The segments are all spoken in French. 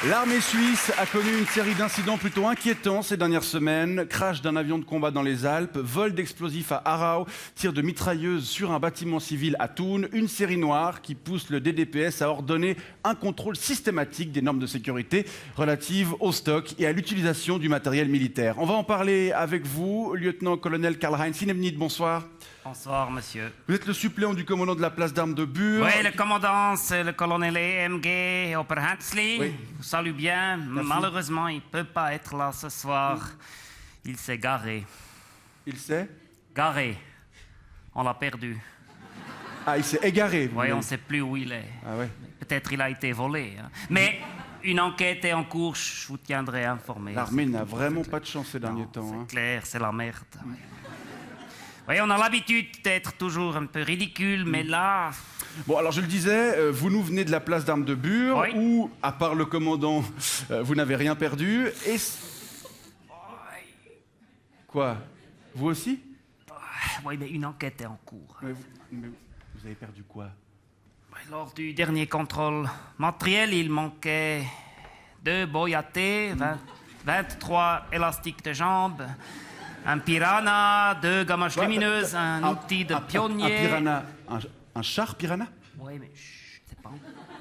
L'armée suisse a connu une série d'incidents plutôt inquiétants ces dernières semaines. Crash d'un avion de combat dans les Alpes, vol d'explosifs à Aarau, tir de mitrailleuse sur un bâtiment civil à Thun, une série noire qui pousse le DDPS à ordonner un contrôle systématique des normes de sécurité relatives au stock et à l'utilisation du matériel militaire. On va en parler avec vous, lieutenant-colonel Karl-Heinz Sinebnit, bonsoir. Bonsoir, monsieur. Vous êtes le suppléant du commandant de la place d'armes de Bure. Oui, le commandant, c'est le colonel EMG Oberhansley. Oui. Je vous salue bien. Merci. Malheureusement, il ne peut pas être là ce soir. Il s'est garé. Il s'est Garé. On l'a perdu. Ah, il s'est égaré. Oui, on ne sait plus où il est. Ah ouais. Peut-être il a été volé. Hein. Mais une enquête est en cours, je vous tiendrai informé. L'armée n'a vraiment pas de chance ces derniers temps. C'est Hein. clair, c'est la merde. Oui, on a l'habitude d'être toujours un peu ridicule, mais là... Bon, alors je le disais, vous nous venez de la place d'armes de Bure, Oui. où, à part le commandant, vous n'avez rien perdu. Et... Quoi? Vous aussi? Oui, mais une enquête est en cours. Mais vous avez perdu quoi? Lors du dernier contrôle matériel, il manquait 2 boyes à thé, 23 élastiques de jambes, un piranha, 2 gamaches lumineuses, un outil de pionnier. Un piranha, un char piranha? Oui, mais chut,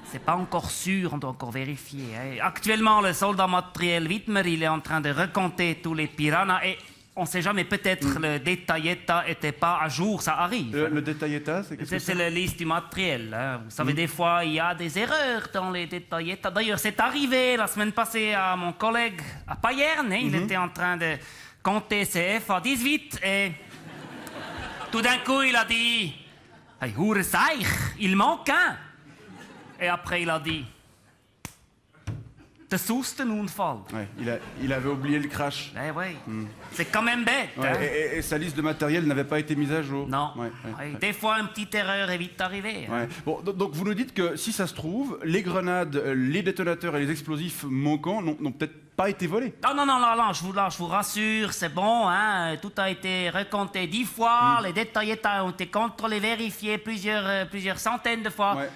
c'est pas encore sûr, on doit encore vérifier. Hein. Actuellement, le soldat matériel Wittmer, il est en train de recompter tous les piranhas et on sait jamais, peut-être le détailletta était pas à jour, ça arrive. Le détailletta, c'est qu'est-ce que C'est la liste du matériel. Hein. Vous savez, des fois, il y a des erreurs dans les détaillettas. D'ailleurs, c'est arrivé la semaine passée à mon collègue à Payerne. Hein. Il était en train de compter ses FA-18 et tout d'un coup, il a dit « Hey, hure Seich, il manque un !» Et après, il a dit « Das ist un Unfall. » Ouais, il avait oublié le crash. Eh oui, c'est quand même bête. Ouais, Hein. et sa liste de matériel n'avait pas été mise à jour. Non. Ouais, Ouais, des fois, une petite erreur est vite arrivée. Hein. Ouais. Bon, donc vous nous dites que si ça se trouve, les grenades, les détonateurs et les explosifs manquants n'ont peut-être pas été volés. Non, je vous rassure, c'est bon, hein, tout a été recompté 10 fois, les détaillettas ont été contrôlés, vérifiés plusieurs centaines de fois. Ouais.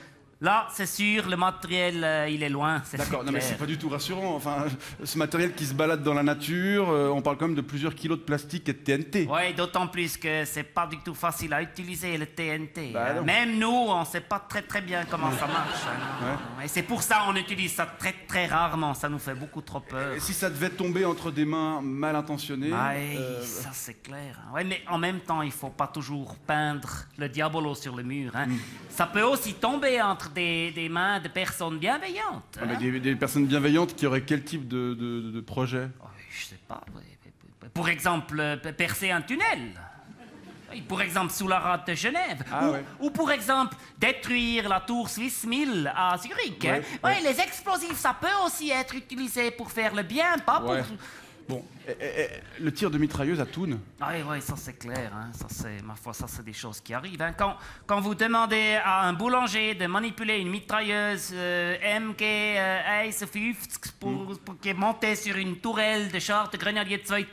Là, c'est sûr, le matériel, il est loin, c'est D'accord, non mais clair. c'est pas du tout rassurant. Enfin, ce matériel qui se balade dans la nature, on parle quand même de plusieurs kilos de plastique et de TNT. Oui, d'autant plus que c'est pas du tout facile à utiliser, le TNT. Bah hein. non. Même nous, on sait pas très bien comment ça marche. Hein. Et c'est pour ça qu'on utilise ça très rarement, ça nous fait beaucoup trop peur. Et si ça devait tomber entre des mains mal intentionnées, Ouais, ça c'est clair. Hein. Ouais, mais en même temps, il faut pas toujours peindre le diabolo sur le mur. Hein. Ça peut aussi tomber entre des mains de personnes bienveillantes. ah, mais Hein. des personnes bienveillantes qui auraient quel type de projet? Oh, je sais pas. Pour exemple, percer un tunnel. Oui, pour exemple, sous la rade de Genève. Ah, ou, ouais. ou pour exemple, détruire la tour Swiss 1000 à Zurich. Hein. Ouais. Ouais, les explosifs, ça peut aussi être utilisé pour faire le bien, pas pour... Ouais. Bon, le tir de mitrailleuse à Thun. Ah oui, ça c'est clair. Hein. Ça, c'est, ma foi, ça c'est des choses qui arrivent. Hein. Quand vous demandez à un boulanger de manipuler une mitrailleuse MG 51 pour qui est montée sur une tourelle de char de grenadier 2000,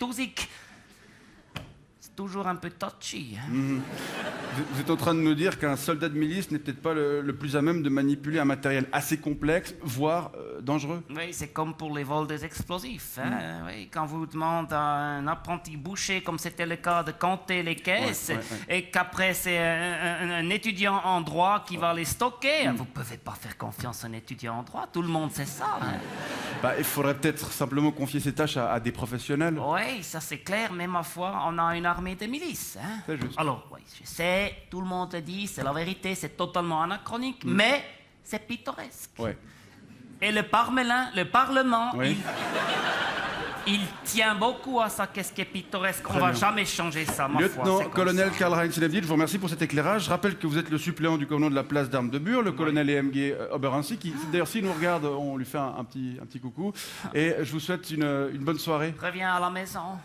c'est toujours un peu touchy. Hein. Vous êtes en train de nous dire qu'un soldat de milice n'est peut-être pas le plus à même de manipuler un matériel assez complexe, voire dangereux. Oui, c'est comme pour les vols des explosifs. Hein. Oui, quand vous demandez à un apprenti boucher, comme c'était le cas, de compter les caisses, et qu'après c'est un étudiant en droit qui va les stocker, vous ne pouvez pas faire confiance à un étudiant en droit, tout le monde sait ça. Hein. Bah, il faudrait peut-être simplement confier ces tâches à des professionnels. Oui, ça c'est clair, mais ma foi, on a une armée de milices. Hein. C'est juste. Alors, oui, je sais, tout le monde le dit, c'est la vérité, c'est totalement anachronique, mais c'est pittoresque. Ouais. Et le Parlement, Oui. il tient beaucoup à ça, qu'est-ce qui est pittoresque. On ne va bien. jamais changer ça, ma foi. c'est comme Lieutenant-colonel ça. Karl-Heinz Sinebnit, je vous remercie pour cet éclairage. Je rappelle que vous êtes le suppléant du commandant de la place d'armes de Bure, le colonel EMG Oberhansley, qui, d'ailleurs, s'il nous regarde, on lui fait un petit coucou. Et je vous souhaite une bonne soirée. Reviens à la maison.